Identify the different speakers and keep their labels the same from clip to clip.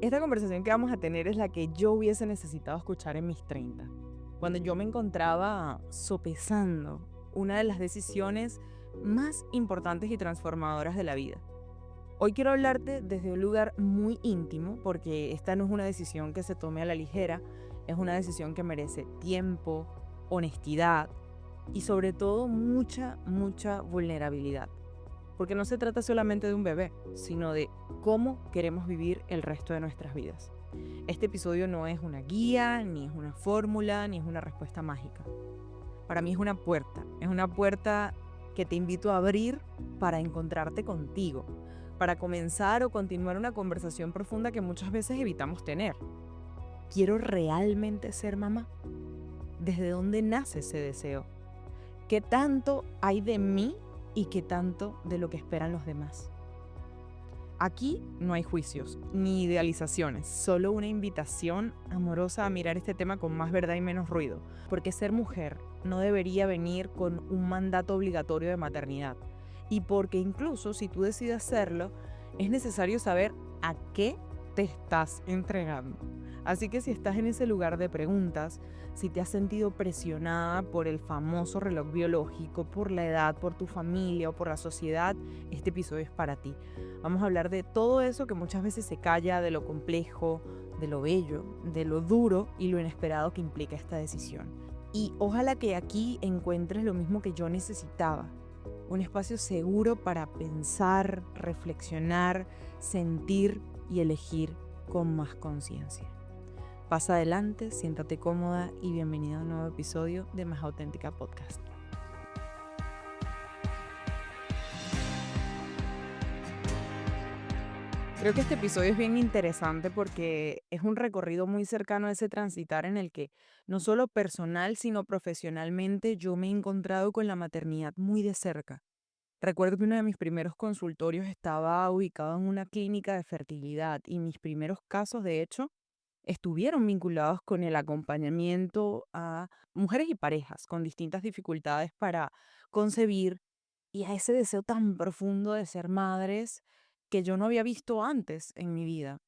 Speaker 1: Esta conversación que vamos a tener es la que yo hubiese necesitado escuchar en mis 30, cuando yo me encontraba sopesando una de las decisiones más importantes y transformadoras de la vida. Hoy quiero hablarte desde un lugar muy íntimo, porque esta no es una decisión que se tome a la ligera, es una decisión que merece tiempo, honestidad y sobre todo mucha vulnerabilidad. Porque no se trata solamente de un bebé, sino de cómo queremos vivir el resto de nuestras vidas. Este episodio no es una guía, ni es una fórmula, ni es una respuesta mágica. Para mí es una puerta que te invito a abrir para encontrarte contigo, para comenzar o continuar una conversación profunda que muchas veces evitamos tener. ¿Quiero realmente ser mamá? ¿Desde dónde nace ese deseo? ¿Qué tanto hay de mí y qué tanto de lo que esperan los demás? Aquí no hay juicios ni idealizaciones, solo una invitación amorosa a mirar este tema con más verdad y menos ruido, porque ser mujer no debería venir con un mandato obligatorio de maternidad, y porque incluso si tú decides hacerlo, es necesario saber a qué te estás entregando. Así que si estás en ese lugar de preguntas, si te has sentido presionada por el famoso reloj biológico, por la edad, por tu familia o por la sociedad, este episodio es para ti. Vamos a hablar de todo eso que muchas veces se calla, de lo complejo, de lo bello, de lo duro y lo inesperado que implica esta decisión. Y ojalá que aquí encuentres lo mismo que yo necesitaba, un espacio seguro para pensar, reflexionar, sentir y elegir con más conciencia. Pasa adelante, siéntate cómoda y bienvenida a un nuevo episodio de Más Auténtica Podcast. Creo que este episodio es bien interesante porque es un recorrido muy cercano a ese transitar en el que no solo personal, sino profesionalmente yo me he encontrado con la maternidad muy de cerca. Recuerdo que uno de mis primeros consultorios estaba ubicado en una clínica de fertilidad y mis primeros casos, de hecho, estuvieron vinculados con el acompañamiento a mujeres y parejas con distintas dificultades para concebir y a ese deseo tan profundo de ser madres que yo no había visto antes en mi vida.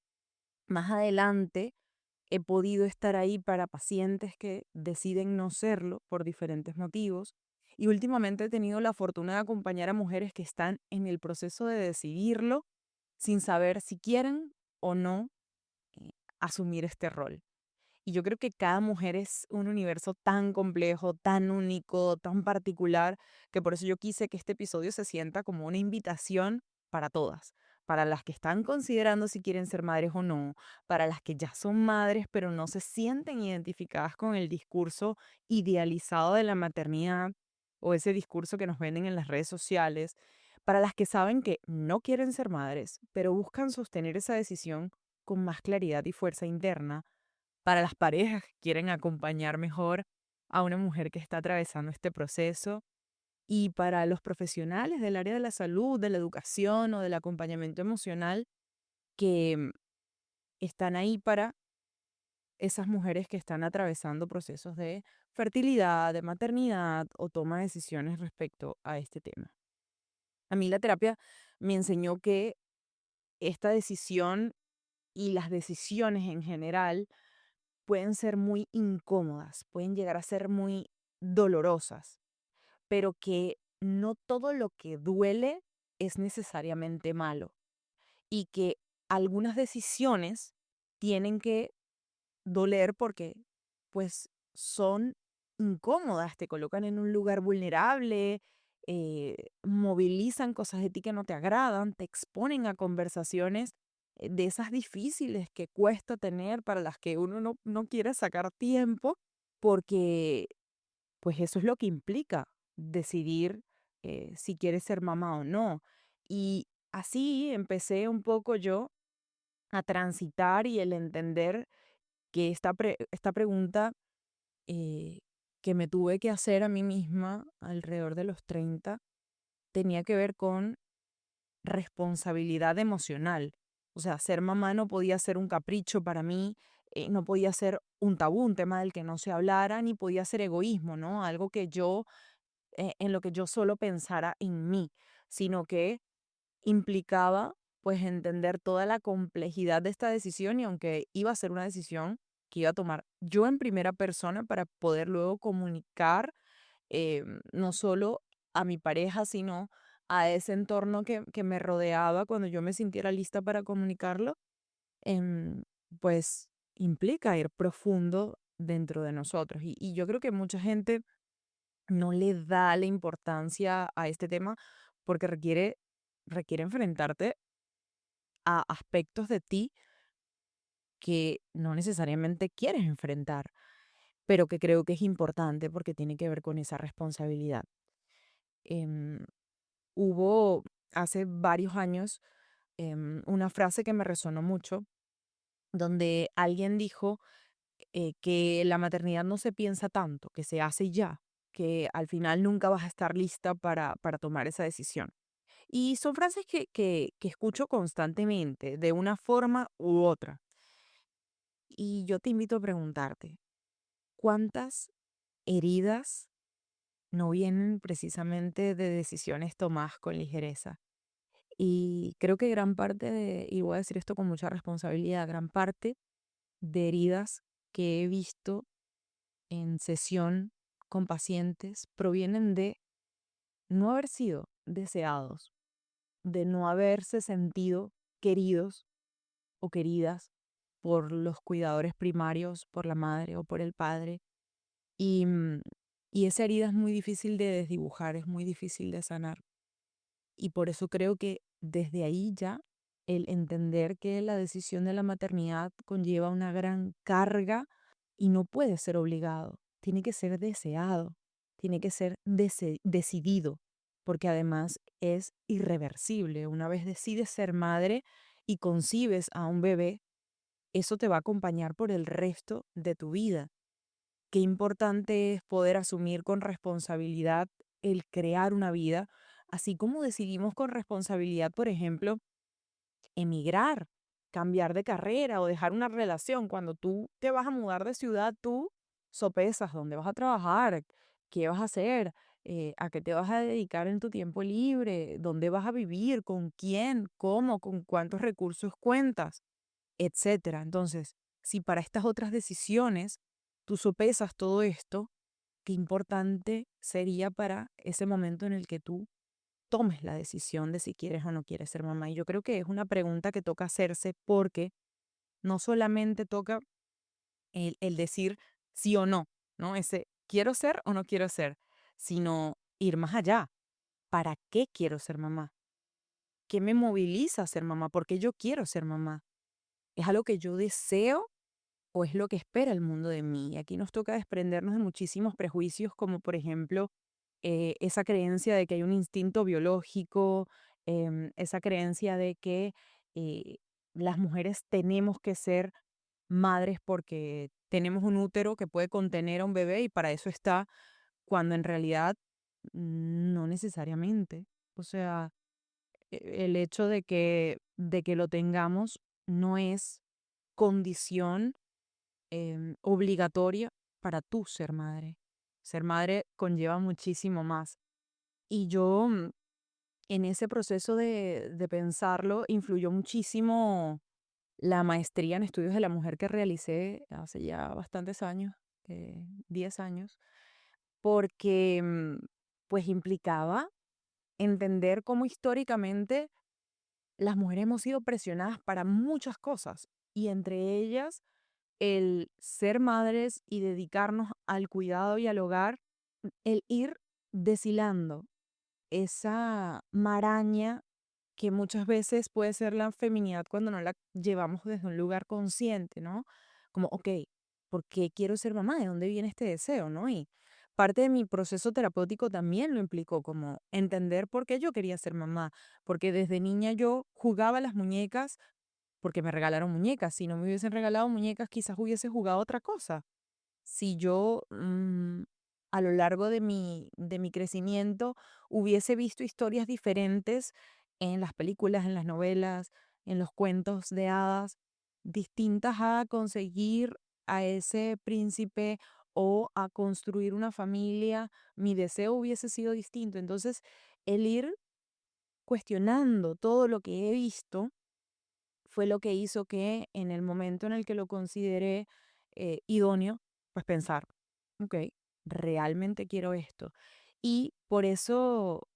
Speaker 1: Más adelante he podido estar ahí para pacientes que deciden no serlo por diferentes motivos y últimamente he tenido la fortuna de acompañar a mujeres que están en el proceso de decidirlo sin saber si quieren o no eh, asumir este rol. Y yo creo que cada mujer es un universo tan complejo, tan único, tan particular, que por eso yo quise que este episodio se sienta como una invitación para todas, para las que están considerando si quieren ser madres o no, para las que ya son madres pero no se sienten identificadas con el discurso idealizado de la maternidad o ese discurso que nos venden en las redes sociales, para las que saben que no quieren ser madres, pero buscan sostener esa decisión con más claridad y fuerza interna, para las parejas que quieren acompañar mejor a una mujer que está atravesando este proceso y para los profesionales del área de la salud, de la educación o del acompañamiento emocional que están ahí para esas mujeres que están atravesando procesos de fertilidad, de maternidad o toma de decisiones respecto a este tema. A mí la terapia me enseñó que esta decisión y las decisiones en general pueden ser muy incómodas, pueden llegar a ser muy dolorosas, pero que no todo lo que duele es necesariamente malo y que algunas decisiones tienen que doler porque pues son incómodas, te colocan en un lugar vulnerable, movilizan cosas de ti que no te agradan, te exponen a conversaciones de esas difíciles que cuesta tener, para las que uno no quiere sacar tiempo, porque pues eso es lo que implica decidir si quieres ser mamá o no. Y así empecé un poco yo a transitar y el entender que esta pregunta eh, que me tuve que hacer a mí misma alrededor de los 30 tenía que ver con responsabilidad emocional. O sea, ser mamá no podía ser un capricho para mí, no podía ser un tabú, un tema del que no se hablara, ni podía ser egoísmo, ¿no? Algo que yo, en lo que yo solo pensara en mí, sino que implicaba pues entender toda la complejidad de esta decisión y aunque iba a ser una decisión que iba a tomar yo en primera persona para poder luego comunicar no solo a mi pareja, sino a ese entorno que me rodeaba cuando yo me sintiera lista para comunicarlo, em, pues implica ir profundo dentro de nosotros. Y yo creo que mucha gente no le da la importancia a este tema porque requiere enfrentarte a aspectos de ti que no necesariamente quieres enfrentar, pero que creo que es importante porque tiene que ver con esa responsabilidad. Em, Hubo hace varios años una frase que me resonó mucho, donde alguien dijo que la maternidad no se piensa tanto, que se hace ya, que al final nunca vas a estar lista para tomar esa decisión. Y son frases que escucho constantemente, de una forma u otra. Y yo te invito a preguntarte, ¿cuántas heridas no vienen precisamente de decisiones tomadas con ligereza? Y creo que gran parte y voy a decir esto con mucha responsabilidad, gran parte de heridas que he visto en sesión con pacientes provienen de no haber sido deseados, de no haberse sentido queridos o queridas por los cuidadores primarios, por la madre o por el padre. Y, y esa herida es muy difícil de desdibujar, es muy difícil de sanar. Y por eso creo que desde ahí ya el entender que la decisión de la maternidad conlleva una gran carga y no puede ser obligado, tiene que ser deseado, tiene que ser decidido, porque además es irreversible. Una vez decides ser madre y concibes a un bebé, eso te va a acompañar por el resto de tu vida. Qué importante es poder asumir con responsabilidad el crear una vida, así como decidimos con responsabilidad, por ejemplo, emigrar, cambiar de carrera o dejar una relación. Cuando tú te vas a mudar de ciudad, tú sopesas dónde vas a trabajar, qué vas a hacer, a qué te vas a dedicar en tu tiempo libre, dónde vas a vivir, con quién, cómo, con cuántos recursos cuentas, etcétera. Entonces, si para estas otras decisiones tú sopesas todo esto, qué importante sería para ese momento en el que tú tomes la decisión de si quieres o no quieres ser mamá. Y yo creo que es una pregunta que toca hacerse porque no solamente toca el decir sí o no, ¿no? Ese quiero ser o no quiero ser, sino ir más allá. ¿Para qué quiero ser mamá? ¿Qué me moviliza a ser mamá? ¿Por qué yo quiero ser mamá? ¿Es algo que yo deseo o es lo que espera el mundo de mí? Y aquí nos toca desprendernos de muchísimos prejuicios, como por ejemplo esa creencia de que hay un instinto biológico, esa creencia de que eh, las mujeres tenemos que ser madres porque tenemos un útero que puede contener a un bebé y para eso está, cuando en realidad no necesariamente. O sea, el hecho de que lo tengamos no es condición obligatoria para tú ser madre. Ser madre conlleva muchísimo más. Y yo en ese proceso de pensarlo influyó muchísimo la maestría en estudios de la mujer que realicé hace ya bastantes años, 10 años, porque pues implicaba entender cómo históricamente las mujeres hemos sido presionadas para muchas cosas y entre ellas el ser madres y dedicarnos al cuidado y al hogar, el ir deshilando esa maraña que muchas veces puede ser la feminidad cuando no la llevamos desde un lugar consciente, ¿no? Como, ok, ¿por qué quiero ser mamá? ¿De dónde viene este deseo, no? Y parte de mi proceso terapéutico también lo implicó, como entender por qué yo quería ser mamá, porque desde niña yo jugaba a las muñecas porque me regalaron muñecas. Si no me hubiesen regalado muñecas, quizás hubiese jugado otra cosa. Si yo a lo largo de mi crecimiento hubiese visto historias diferentes en las películas, en las novelas, en los cuentos de hadas, distintas a conseguir a ese príncipe o a construir una familia, mi deseo hubiese sido distinto. Entonces, el ir cuestionando todo lo que he visto fue lo que hizo que en el momento en el que lo consideré idóneo, pues pensar, ok, realmente quiero esto. Y por eso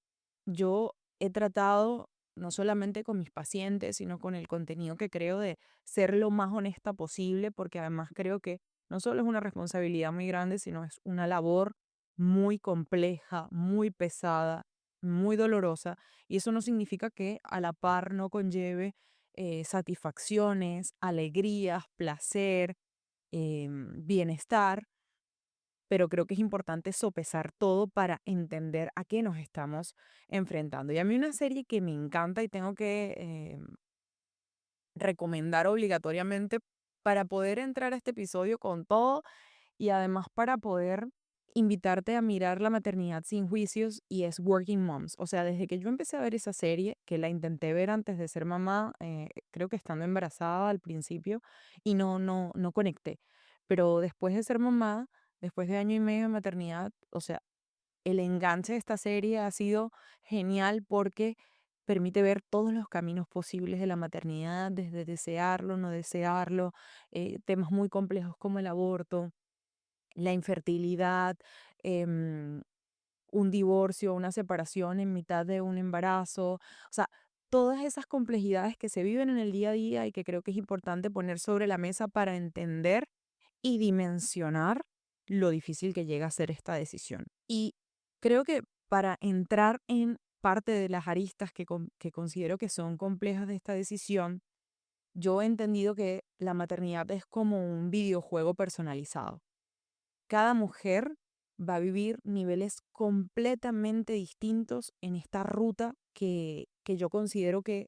Speaker 1: yo he tratado, no solamente con mis pacientes, sino con el contenido que creo, de ser lo más honesta posible, porque además creo que no solo es una responsabilidad muy grande, sino es una labor muy compleja, muy pesada, muy dolorosa. Y eso no significa que a la par no conlleve satisfacciones, alegrías, placer, bienestar, pero creo que es importante sopesar todo para entender a qué nos estamos enfrentando. Y a mí una serie que me encanta y tengo que recomendar obligatoriamente para poder entrar a este episodio con todo y además para poder invitarte a mirar la maternidad sin juicios, y es Working Moms. O sea, desde que yo empecé a ver esa serie, que la intenté ver antes de ser mamá, creo que estando embarazada al principio, y no conecté. Pero después de ser mamá, después de año y medio de maternidad, o sea, el enganche de esta serie ha sido genial porque permite ver todos los caminos posibles de la maternidad, desde desearlo, no desearlo, temas muy complejos como el aborto, la infertilidad, em, un divorcio, una separación en mitad de un embarazo, o sea, todas esas complejidades que se viven en el día a día y que creo que es importante poner sobre la mesa para entender y dimensionar lo difícil que llega a ser esta decisión. Y creo que para entrar en parte de las aristas que considero que son complejas de esta decisión, yo he entendido que la maternidad es como un videojuego personalizado. Cada mujer va a vivir niveles completamente distintos en esta ruta que yo considero que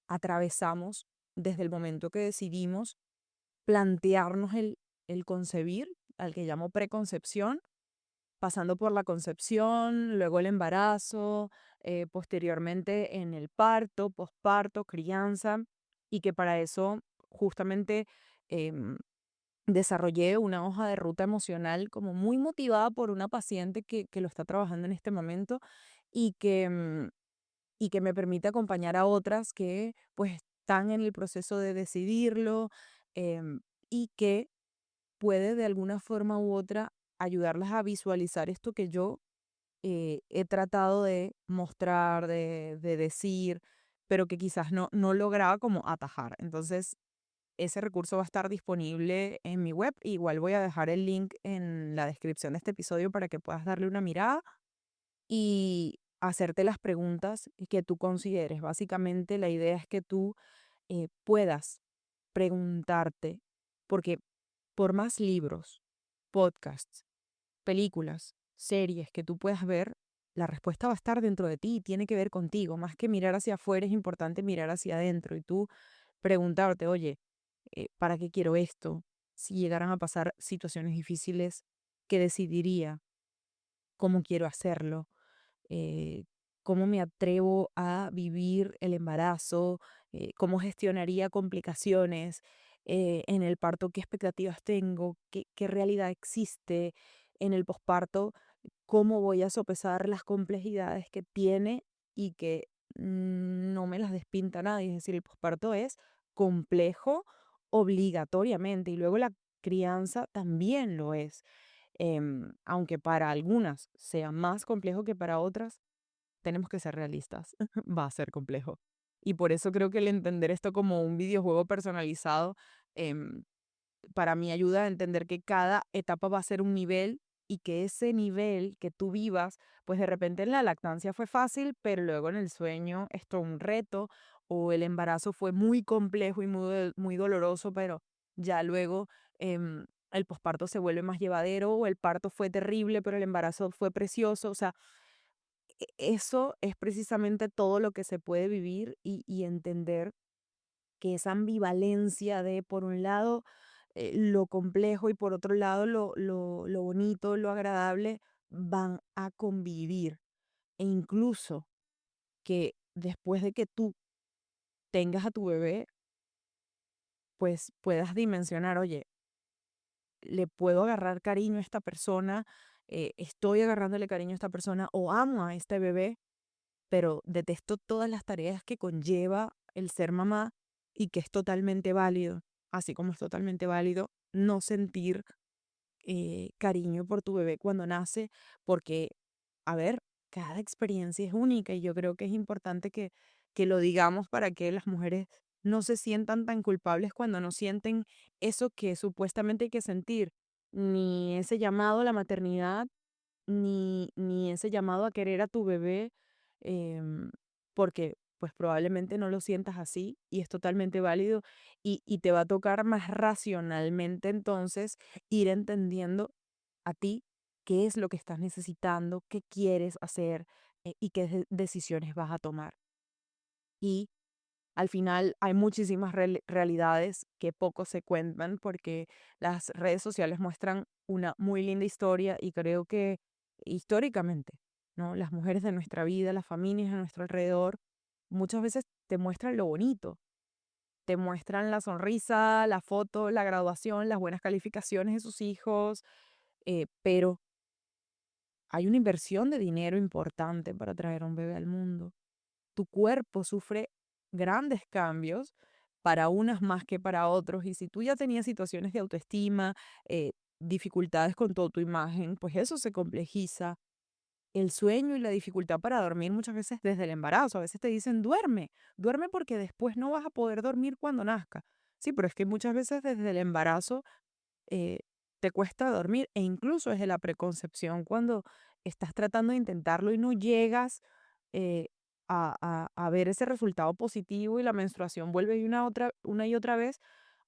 Speaker 1: atravesamos desde el momento que decidimos plantearnos el concebir, al que llamo preconcepción, pasando por la concepción, luego el embarazo, posteriormente en el parto, posparto, crianza, y que para eso justamente em, desarrollé una hoja de ruta emocional como muy motivada por una paciente que lo está trabajando en este momento y y que me permite acompañar a otras que pues están en el proceso de decidirlo, em, y que puede de alguna forma u otra ayudarlas a visualizar esto que yo he tratado de mostrar, de decir, pero que quizás no lograba como atajar. Entonces, ese recurso va a estar disponible en mi web. Igual voy a dejar el link en la descripción de este episodio para que puedas darle una mirada y hacerte las preguntas que tú consideres. Básicamente, la idea es que tú puedas preguntarte, porque por más libros, podcasts, películas, series que tú puedas ver, la respuesta va a estar dentro de ti y tiene que ver contigo. Más que mirar hacia afuera, es importante mirar hacia adentro y tú preguntarte, oye, ¿para qué quiero esto? Si llegaran a pasar situaciones difíciles, ¿qué decidiría? ¿Cómo quiero hacerlo? eh, ¿Cómo me atrevo a vivir el embarazo? ¿Cómo gestionaría complicaciones en el parto? ¿Qué expectativas tengo? ¿Qué realidad existe en el posparto? ¿Cómo voy a sopesar las complejidades que tiene y que no me las despinta nadie? Es decir, el posparto es complejo obligatoriamente, y luego la crianza también lo es. Aunque para algunas sea más complejo que para otras, tenemos que ser realistas, va a ser complejo. Y por eso creo que el entender esto como un videojuego personalizado, em, para mí ayuda a entender que cada etapa va a ser un nivel, y que ese nivel que tú vivas, pues de repente en la lactancia fue fácil, pero luego en el sueño es todo un reto, o el embarazo fue muy complejo y muy doloroso, pero ya luego el posparto se vuelve más llevadero, o el parto fue terrible, pero el embarazo fue precioso. O sea, eso es precisamente todo lo que se puede vivir, y entender que esa ambivalencia de, por un lado, lo complejo, y por otro lado, lo bonito, lo agradable, van a convivir. E incluso que después de que tú tengas a tu bebé, pues puedas dimensionar, oye, le puedo agarrar cariño a esta persona, estoy agarrándole cariño a esta persona, o amo a este bebé, pero detesto todas las tareas que conlleva el ser mamá, y que es totalmente válido, así como es totalmente válido no sentir cariño por tu bebé cuando nace, porque, a ver, cada experiencia es única y yo creo que es importante que lo digamos para que las mujeres no se sientan tan culpables cuando no sienten eso que supuestamente hay que sentir, ni ese llamado a la maternidad, ni ese llamado a querer a tu bebé, em, porque pues probablemente no lo sientas así y es totalmente válido y te va a tocar más racionalmente entonces ir entendiendo a ti qué es lo que estás necesitando, qué quieres hacer y qué decisiones vas a tomar. Y al final hay muchísimas realidades que poco se cuentan porque las redes sociales muestran una muy linda historia y creo que históricamente, ¿no? Las mujeres de nuestra vida, las familias a nuestro alrededor, muchas veces te muestran lo bonito, te muestran la sonrisa, la foto, la graduación, las buenas calificaciones de sus hijos, pero hay una inversión de dinero importante para traer a un bebé al mundo. Tu cuerpo sufre grandes cambios para unas más que para otros. Y si tú ya tenías situaciones de autoestima, dificultades con toda tu imagen, pues eso se complejiza. El sueño y la dificultad para dormir muchas veces desde el embarazo. A veces te dicen, duerme, duerme porque después no vas a poder dormir cuando nazca. Sí, pero es que muchas veces desde el embarazo eh, te cuesta dormir e incluso desde la preconcepción cuando estás tratando de intentarlo y no llegas eh, a ver ese resultado positivo y la menstruación vuelve una y otra vez,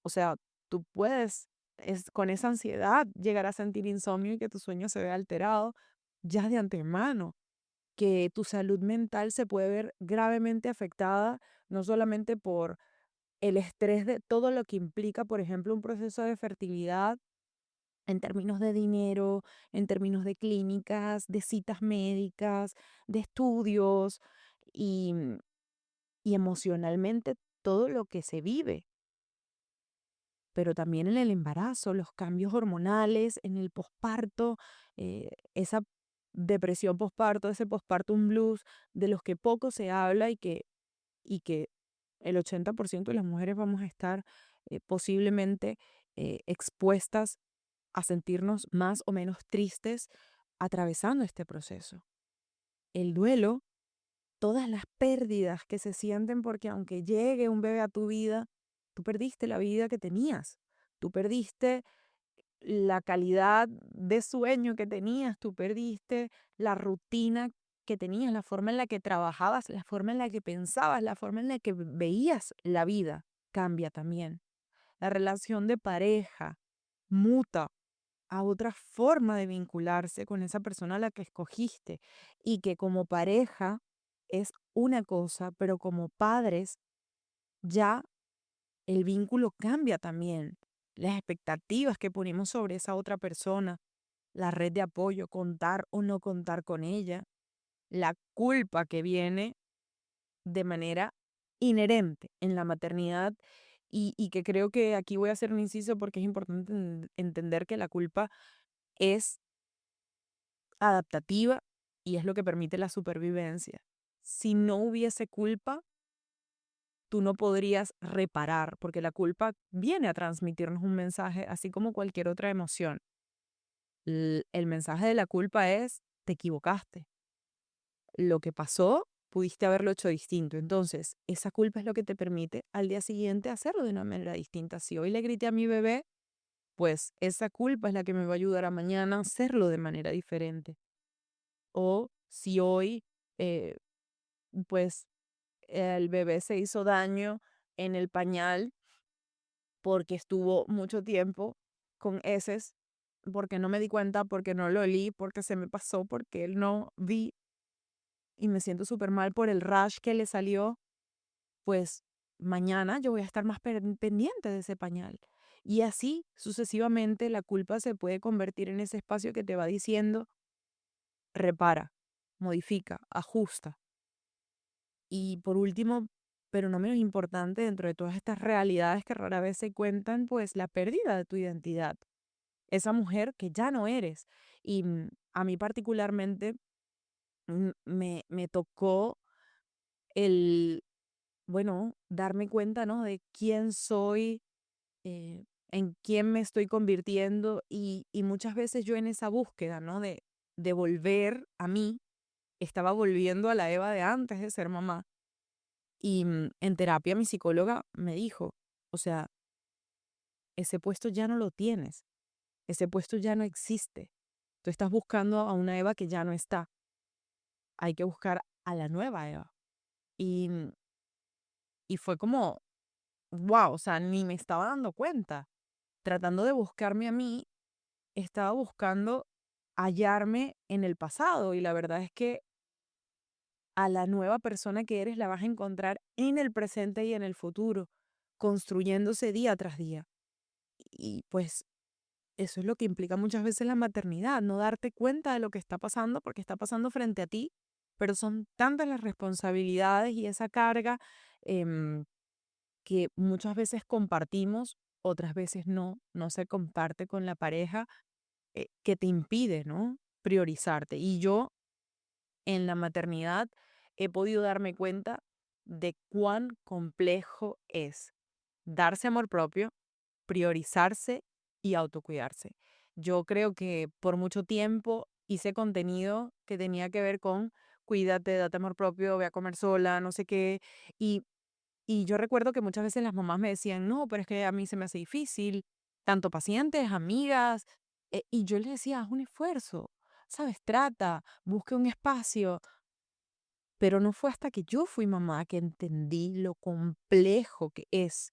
Speaker 1: o sea, tú puedes con esa ansiedad llegar a sentir insomnio y que tu sueño se vea alterado ya de antemano, que tu salud mental se puede ver gravemente afectada, no solamente por el estrés de todo lo que implica, por ejemplo, un proceso de fertilidad, en términos de dinero, en términos de clínicas, de citas médicas, de estudios y, y emocionalmente todo lo que se vive, pero también en el embarazo, los cambios hormonales, en el posparto, esa depresión posparto, ese postpartum blues de los que poco se habla y que el 80% de las mujeres vamos a estar posiblemente expuestas a sentirnos más o menos tristes atravesando este proceso. El duelo, todas las pérdidas que se sienten porque aunque llegue un bebé a tu vida, tú perdiste la vida que tenías, tú perdiste la calidad de sueño que tenías, tú perdiste la rutina que tenías, la forma en la que trabajabas, la forma en la que pensabas, la forma en la que veías la vida cambia también. La relación de pareja muta a otra forma de vincularse con esa persona a la que escogiste y que como pareja es una cosa, pero como padres ya el vínculo cambia también. Las expectativas que ponemos sobre esa otra persona, la red de apoyo, contar o no contar con ella, la culpa que viene de manera inherente en la maternidad y que creo que aquí voy a hacer un inciso porque es importante entender que la culpa es adaptativa y es lo que permite la supervivencia. Si no hubiese culpa, tú no podrías reparar, porque la culpa viene a transmitirnos un mensaje, así como cualquier otra emoción. El mensaje de la culpa es, te equivocaste. Lo que pasó, pudiste haberlo hecho distinto. Entonces, esa culpa es lo que te permite al día siguiente hacerlo de una manera distinta. Si hoy le grité a mi bebé, pues esa culpa es la que me va a ayudar a mañana a hacerlo de manera diferente. O si hoy, eh, pues, el bebé se hizo daño en el pañal porque estuvo mucho tiempo con heces, porque no me di cuenta, porque no lo olí, porque se me pasó, porque no vi y me siento súper mal por el rash que le salió, pues mañana yo voy a estar más pendiente de ese pañal. Y así sucesivamente la culpa se puede convertir en ese espacio que te va diciendo, repara, modifica, ajusta. Y por último, pero no menos importante, dentro de todas estas realidades que rara vez se cuentan, pues la pérdida de tu identidad, esa mujer que ya no eres. Y a mí particularmente me tocó bueno, darme cuenta, ¿no? De quién soy, en quién me estoy convirtiendo y muchas veces yo en esa búsqueda, ¿no? De volver a mí, estaba volviendo a la Eva de antes de ser mamá. Y en terapia mi psicóloga me dijo, o sea, ese puesto ya no lo tienes, ese puesto ya no existe. Tú estás buscando a una Eva que ya no está. Hay que buscar a la nueva Eva. Y, y fue como, wow, o sea, ni me estaba dando cuenta. Tratando de buscarme a mí, estaba buscando hallarme en el pasado. Y la verdad es que a la nueva persona que eres la vas a encontrar en el presente y en el futuro, construyéndose día tras día. Y pues eso es lo que implica muchas veces la maternidad, no darte cuenta de lo que está pasando porque está pasando frente a ti, pero son tantas las responsabilidades y esa carga em, que muchas veces compartimos, otras veces no se comparte con la pareja, que te impide, ¿no? Priorizarte. Y yo en la maternidad he podido darme cuenta de cuán complejo es darse amor propio, priorizarse y autocuidarse. Yo creo que por mucho tiempo hice contenido que tenía que ver con cuídate, date amor propio, ve a comer sola, no sé qué. Y, y yo recuerdo que muchas veces las mamás me decían, no, pero es que a mí se me hace difícil, tanto pacientes, amigas. Y yo les decía, haz un esfuerzo, ¿sabes? Trata, busque un espacio. Pero no fue hasta que yo fui mamá que entendí lo complejo que es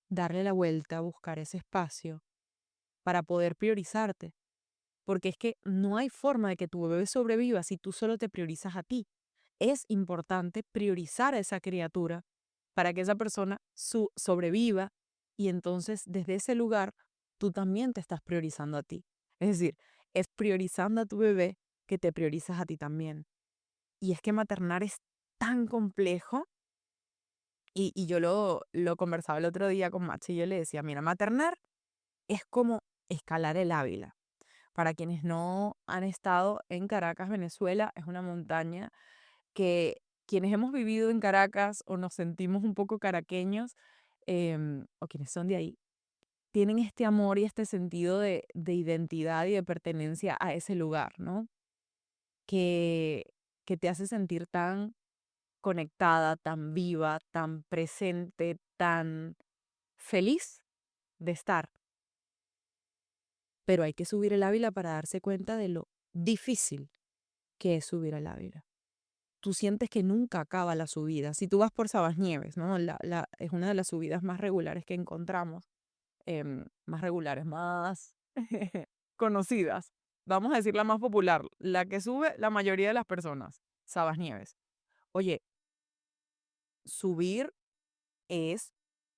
Speaker 1: darle la vuelta, buscar ese espacio para poder priorizarte. Porque es que no hay forma de que tu bebé sobreviva si tú solo te priorizas a ti. Es importante priorizar a esa criatura para que esa persona sobreviva y entonces desde ese lugar tú también te estás priorizando a ti. Es decir, es priorizando a tu bebé que te priorizas a ti también. Y es que maternar es tan complejo y yo lo conversaba el otro día con Machi y yo le decía, mira, maternar es como escalar el Ávila. Para quienes no han estado en Caracas, Venezuela, es una montaña que quienes hemos vivido en Caracas o nos sentimos un poco caraqueños, o quienes son de ahí, tienen este amor y este sentido de identidad y de pertenencia a ese lugar, ¿no? Que, que te hace sentir tan conectada, tan viva, tan presente, tan feliz de estar. Pero hay que subir el Ávila para darse cuenta de lo difícil que es subir el Ávila. Tú sientes que nunca acaba la subida. Si tú vas por Sabasnieves, ¿no? Es una de las subidas más regulares que encontramos, más regulares, más conocidas. Vamos a decir la más popular, la que sube la mayoría de las personas, Sabasnieves. Oye, subir es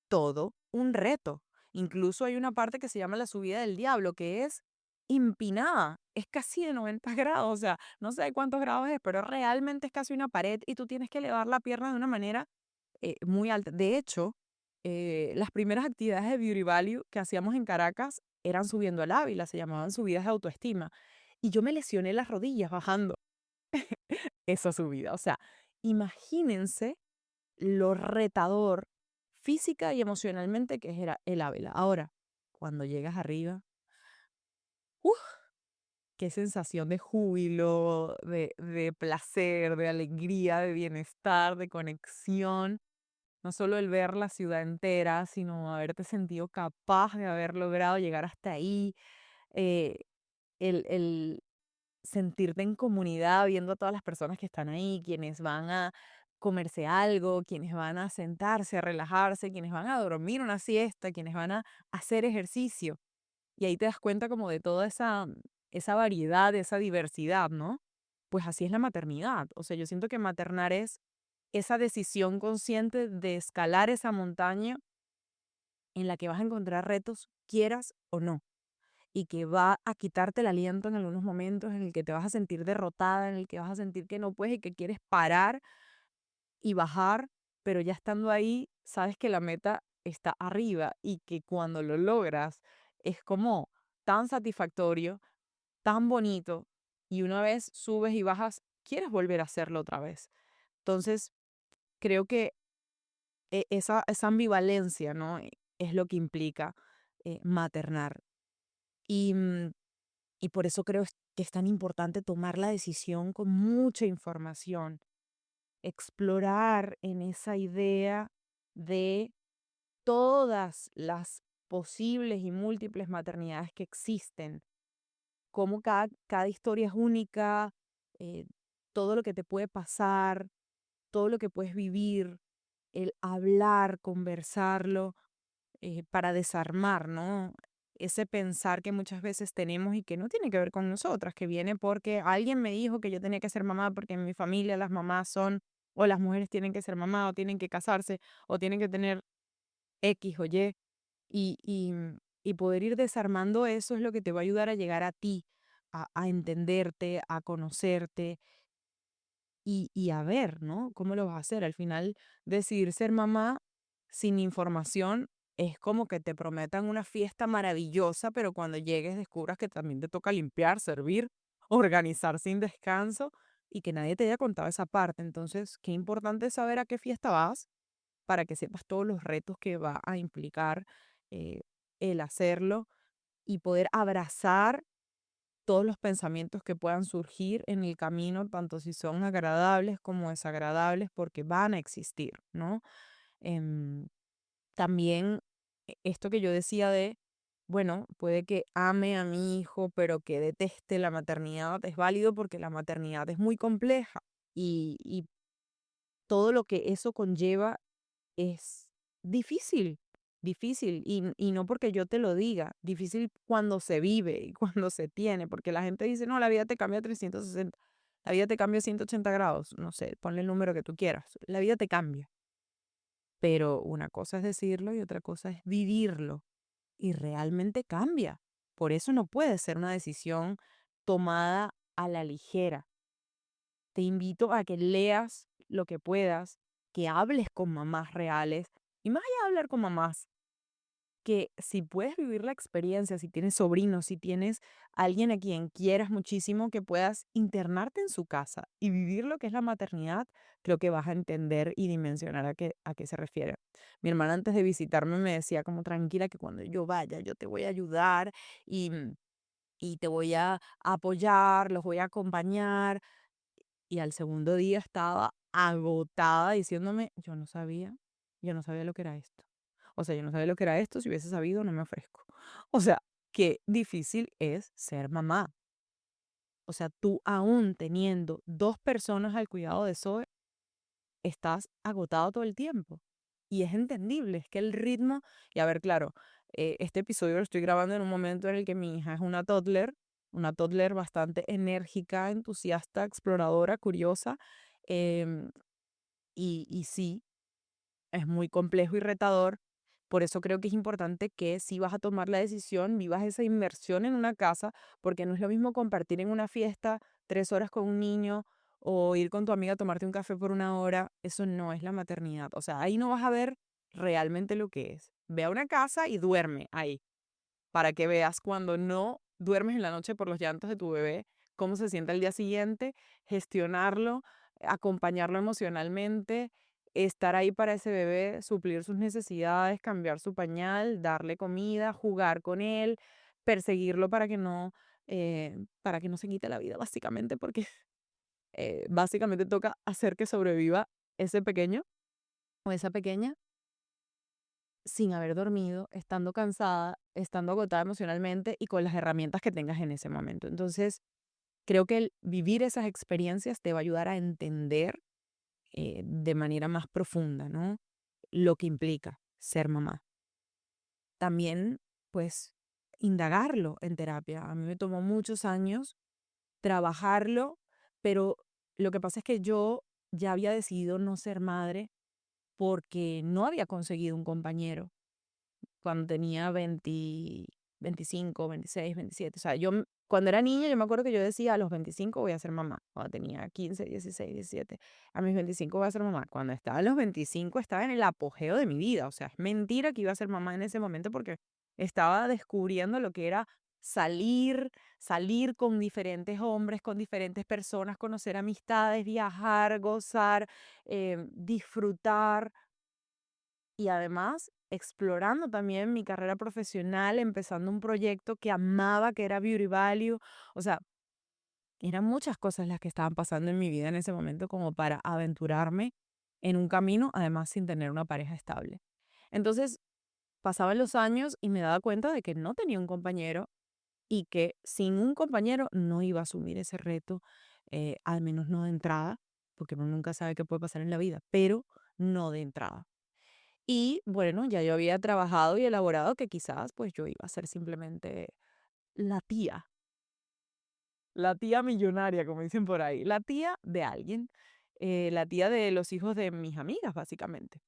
Speaker 1: todo un reto. Incluso hay una parte que se llama la subida del diablo, que es empinada, es casi de 90 grados, o sea, no sé de cuántos grados es, pero realmente es casi una pared y tú tienes que elevar la pierna de una manera muy alta. De hecho, las primeras actividades de Beauty Value que hacíamos en Caracas eran subiendo al Ávila, se llamaban subidas de autoestima. Y yo me lesioné las rodillas bajando esa subida. O sea, imagínense lo retador física y emocionalmente que era el Ávila. Ahora, cuando llegas arriba, ¡uf! Qué sensación de júbilo, de placer, de alegría, de bienestar, de conexión. No solo el ver la ciudad entera, sino haberte sentido capaz de haber logrado llegar hasta ahí. eh, el sentirte en comunidad viendo a todas las personas que están ahí, quienes van a comerse algo, quienes van a sentarse, a relajarse, quienes van a dormir una siesta, quienes van a hacer ejercicio. Y ahí te das cuenta como de toda esa variedad, esa diversidad, ¿no? Pues así es la maternidad. O sea, yo siento que maternar es esa decisión consciente de escalar esa montaña en la que vas a encontrar retos, quieras o no, y que va a quitarte el aliento en algunos momentos, en el que te vas a sentir derrotada, en el que vas a sentir que no puedes y que quieres parar y bajar, pero ya estando ahí, sabes que la meta está arriba y que cuando lo logras es como tan satisfactorio, tan bonito, y una vez subes y bajas, quieres volver a hacerlo otra vez. Entonces, creo que esa ambivalencia, ¿no? Es lo que implica maternar. Y, y por eso creo que es tan importante tomar la decisión con mucha información, explorar en esa idea de todas las posibles y múltiples maternidades que existen, cómo cada historia es única, eh, todo lo que te puede pasar, todo lo que puedes vivir, el hablar, conversarlo, para desarmar, ¿no? Ese pensar que muchas veces tenemos y que no tiene que ver con nosotras, que viene porque alguien me dijo que yo tenía que ser mamá porque en mi familia las mamás son, o las mujeres tienen que ser mamá, o tienen que casarse, o tienen que tener X o Y, y poder ir desarmando eso es lo que te va a ayudar a llegar a ti, a entenderte, a conocerte y a ver, ¿no? ¿Cómo lo vas a hacer? Al final, decidir ser mamá sin información es como que te prometan una fiesta maravillosa, pero cuando llegues descubras que también te toca limpiar, servir, organizar sin descanso y que nadie te haya contado esa parte. Entonces, qué importante es saber a qué fiesta vas para que sepas todos los retos que va a implicar eh, el hacerlo y poder abrazar todos los pensamientos que puedan surgir en el camino, tanto si son agradables como desagradables, porque van a existir, ¿no? Em, También esto que yo decía de, bueno, puede que ame a mi hijo, pero que deteste la maternidad, es válido porque la maternidad es muy compleja y todo lo que eso conlleva es difícil, difícil, y no porque yo te lo diga, difícil cuando se vive y cuando se tiene, porque la gente dice, no, la vida te cambia 360, la vida te cambia 180 grados, no sé, ponle el número que tú quieras, la vida te cambia, pero una cosa es decirlo y otra cosa es vivirlo, y realmente cambia. Por eso no puede ser una decisión tomada a la ligera. Te invito a que leas lo que puedas, que hables con mamás reales, y más allá de hablar con mamás, que si puedes vivir la experiencia, si tienes sobrinos, si tienes alguien a quien quieras muchísimo, que puedas internarte en su casa y vivir lo que es la maternidad, creo que vas a entender y dimensionar a qué se refiere. Mi hermana antes de visitarme me decía como tranquila que cuando yo vaya yo te voy a ayudar y, y te voy a apoyar, los voy a acompañar. Y al segundo día estaba agotada diciéndome, yo no sabía lo que era esto. O sea, yo no sabía lo que era esto, si hubiese sabido no me ofrezco. O sea, qué difícil es ser mamá. O sea, tú aún teniendo dos personas al cuidado de Zoe, estás agotado todo el tiempo. Y es entendible, es que el ritmo, y a ver, claro, este episodio lo estoy grabando en un momento en el que mi hija es una toddler bastante enérgica, entusiasta, exploradora, curiosa. em, y sí, es muy complejo y retador. Por eso creo que es importante que si vas a tomar la decisión, vivas esa inmersión en una casa, porque no es lo mismo compartir en una fiesta 3 horas con un niño o ir con tu amiga a tomarte un café por 1 hora. Eso no es la maternidad. O sea, ahí no vas a ver realmente lo que es. Ve a una casa y duerme ahí para que veas cuando no duermes en la noche por los llantos de tu bebé, cómo se siente al día siguiente, gestionarlo, acompañarlo emocionalmente, estar ahí para ese bebé, suplir sus necesidades, cambiar su pañal, darle comida, jugar con él, perseguirlo para que no se quite la vida, básicamente, porque básicamente toca hacer que sobreviva ese pequeño o esa pequeña sin haber dormido, estando cansada, estando agotada emocionalmente y con las herramientas que tengas en ese momento. Entonces, creo que el vivir esas experiencias te va a ayudar a entender de manera más profunda, ¿no? Lo que implica ser mamá. También, pues, indagarlo en terapia. A mí me tomó muchos años trabajarlo, pero lo que pasa es que yo ya había decidido no ser madre porque no había conseguido un compañero cuando tenía 20, 25, 26, 27. O sea, cuando era niña, yo me acuerdo que yo decía, a los 25 voy a ser mamá. Cuando tenía 15, 16, 17. A mis 25 voy a ser mamá. Cuando estaba en los 25, estaba en el apogeo de mi vida. O sea, es mentira que iba a ser mamá en ese momento porque estaba descubriendo lo que era salir con diferentes hombres, con diferentes personas, conocer amistades, viajar, gozar, disfrutar. y además explorando también mi carrera profesional, empezando un proyecto que amaba, que era Beauty Value. O sea, eran muchas cosas las que estaban pasando en mi vida en ese momento como para aventurarme en un camino, además sin tener una pareja estable. Entonces, pasaban los años y me daba cuenta de que no tenía un compañero y que sin un compañero no iba a asumir ese reto, al menos no de entrada, porque uno nunca sabe qué puede pasar en la vida, pero no de entrada. Y bueno, ya yo había trabajado y elaborado que quizás pues yo iba a ser simplemente la tía, la tía millonaria, como dicen por ahí, la tía de alguien, la tía de los hijos de mis amigas, básicamente.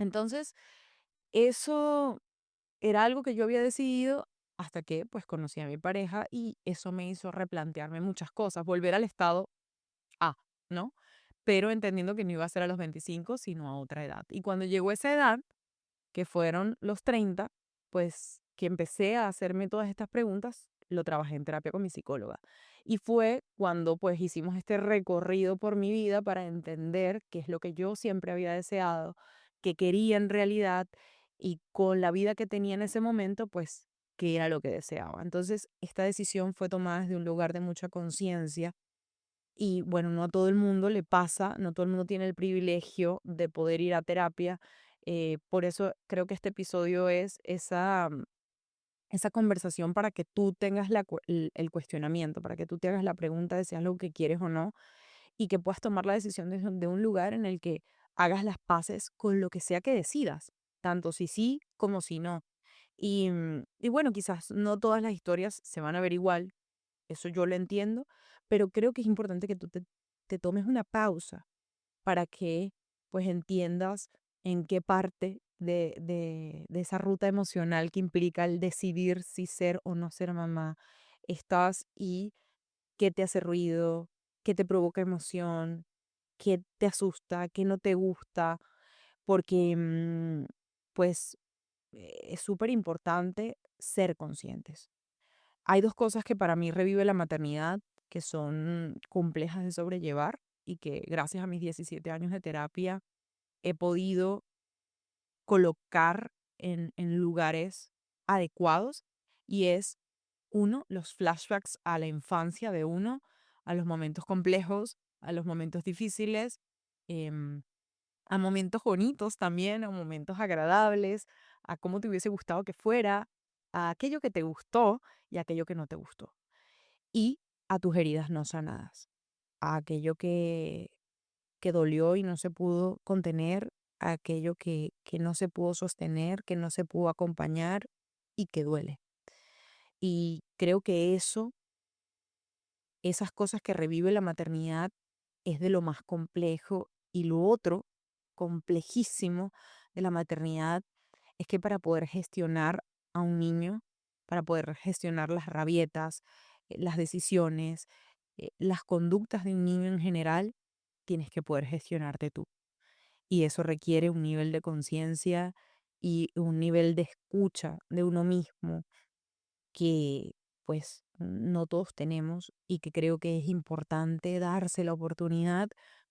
Speaker 1: Entonces, eso era algo que yo había decidido hasta que pues conocí a mi pareja y eso me hizo replantearme muchas cosas, volver al estado A, ¿no? Pero entendiendo que no iba a ser a los 25, sino a otra edad. Y cuando llegó esa edad, que fueron los 30, pues que empecé a hacerme todas estas preguntas, lo trabajé en terapia con mi psicóloga. Y fue cuando pues hicimos este recorrido por mi vida para entender qué es lo que yo siempre había deseado, qué quería en realidad y con la vida que tenía en ese momento, pues qué era lo que deseaba. Entonces, esta decisión fue tomada desde un lugar de mucha conciencia y bueno, no a todo el mundo le pasa, no todo el mundo tiene el privilegio de poder ir a terapia. Por eso creo que este episodio es esa conversación para que tú tengas el cuestionamiento, para que tú te hagas la pregunta de si es lo que quieres o no y que puedas tomar la decisión de un lugar en el que hagas las paces con lo que sea que decidas, tanto si sí como si no. Y bueno, quizás no todas las historias se van a ver igual, eso yo lo entiendo, pero creo que es importante que tú te tomes una pausa para que pues entiendas en qué parte de esa ruta emocional que implica el decidir si ser o no ser mamá estás y qué te hace ruido, qué te provoca emoción, qué te asusta, qué no te gusta, porque pues es súper importante ser conscientes. Hay dos cosas que para mí revive la maternidad, que son complejas de sobrellevar y que gracias a mis 17 años de terapia he podido colocar en lugares adecuados. Y es, uno, los flashbacks a la infancia de uno, a los momentos complejos, a los momentos difíciles, em, a momentos bonitos también, a momentos agradables, a cómo te hubiese gustado que fuera, a aquello que te gustó y a aquello que no te gustó y a tus heridas no sanadas, a aquello que dolió y no se pudo contener, a aquello que no se pudo sostener, que no se pudo acompañar y que duele. Y creo que esas cosas que revive la maternidad es de lo más complejo y lo otro complejísimo de la maternidad es que para poder gestionar a un niño, para poder gestionar las rabietas, las decisiones, las conductas de un niño en general, tienes que poder gestionarte tú. Y eso requiere un nivel de conciencia y un nivel de escucha de uno mismo que pues no todos tenemos y que creo que es importante darse la oportunidad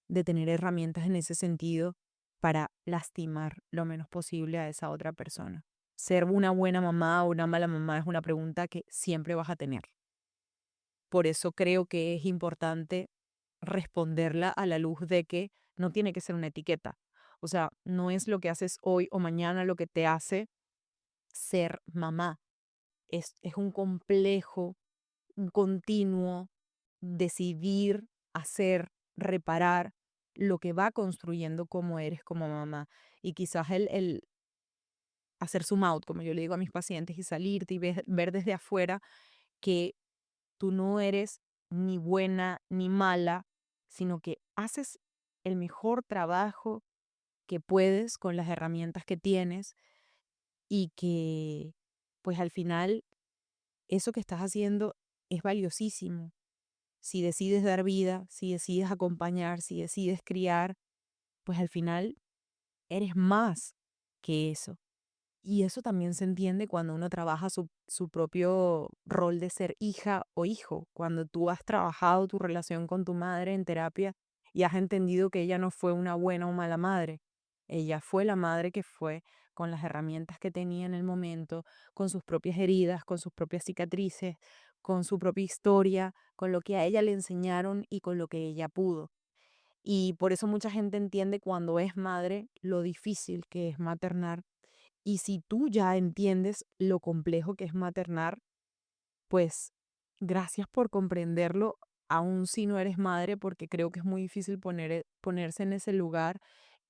Speaker 1: de tener herramientas en ese sentido para lastimar lo menos posible a esa otra persona. Ser una buena mamá o una mala mamá es una pregunta que siempre vas a tener. Por eso creo que es importante responderla a la luz de que no tiene que ser una etiqueta. O sea, no es lo que haces hoy o mañana lo que te hace ser mamá. Es un complejo, un continuo decidir, hacer, reparar lo que va construyendo cómo eres como mamá. Y quizás el hacer zoom out, como yo le digo a mis pacientes, y salirte y ver desde afuera que tú no eres ni buena ni mala, sino que haces el mejor trabajo que puedes con las herramientas que tienes y que pues al final eso que estás haciendo es valiosísimo. Si decides dar vida, si decides acompañar, si decides criar, pues al final eres más que eso. Y eso también se entiende cuando uno trabaja su propio rol de ser hija o hijo, cuando tú has trabajado tu relación con tu madre en terapia y has entendido que ella no fue una buena o mala madre. Ella fue la madre que fue con las herramientas que tenía en el momento, con sus propias heridas, con sus propias cicatrices, con su propia historia, con lo que a ella le enseñaron y con lo que ella pudo. Y por eso mucha gente entiende cuando es madre lo difícil que es maternar. Y si tú ya entiendes lo complejo que es maternar, pues gracias por comprenderlo, aun si no eres madre, porque creo que es muy difícil ponerse en ese lugar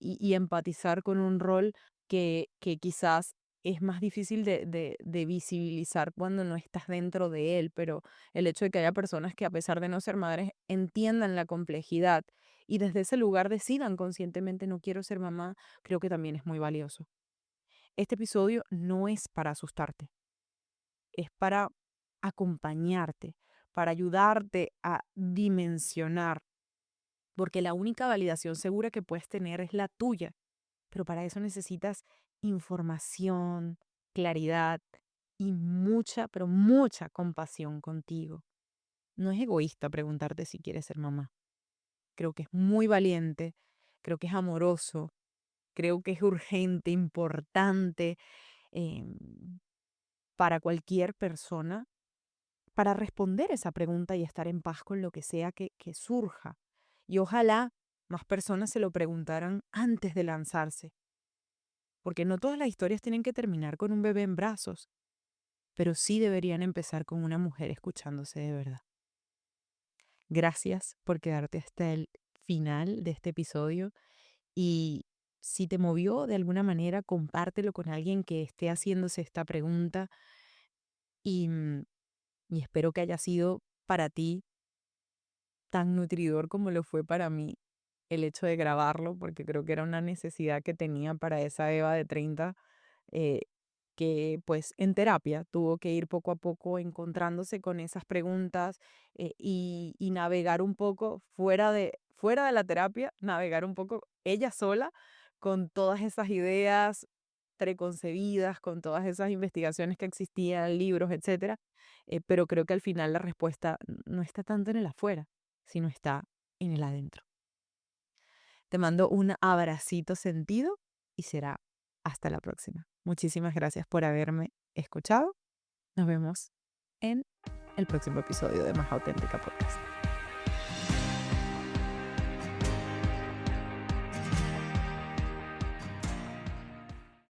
Speaker 1: y empatizar con un rol que quizás es más difícil de visibilizar cuando no estás dentro de él, pero el hecho de que haya personas que a pesar de no ser madres entiendan la complejidad y desde ese lugar decidan conscientemente no quiero ser mamá, creo que también es muy valioso. Este episodio no es para asustarte, es para acompañarte, para ayudarte a dimensionar, porque la única validación segura que puedes tener es la tuya, pero para eso necesitas información, claridad y mucha, pero mucha compasión contigo. No es egoísta preguntarte si quieres ser mamá. Creo que es muy valiente, creo que es amoroso, creo que es urgente, importante em, para cualquier persona para responder esa pregunta y estar en paz con lo que sea que surja. Y ojalá más personas se lo preguntaran antes de lanzarse, porque no todas las historias tienen que terminar con un bebé en brazos, pero sí deberían empezar con una mujer escuchándose de verdad. Gracias por quedarte hasta el final de este episodio y si te movió de alguna manera, compártelo con alguien que esté haciéndose esta pregunta y, y espero que haya sido para ti tan nutridor como lo fue para mí el hecho de grabarlo, porque creo que era una necesidad que tenía para esa Eva de 30, eh, que pues en terapia tuvo que ir poco a poco encontrándose con esas preguntas y navegar un poco fuera de la terapia, navegar un poco ella sola con todas esas ideas preconcebidas, con todas esas investigaciones que existían, libros, etcétera. Pero creo que al final la respuesta no está tanto en el afuera, sino está en el adentro. Te mando un abracito sentido y será hasta la próxima. Muchísimas gracias por haberme escuchado. Nos vemos en el próximo episodio de Más Auténtica Podcast.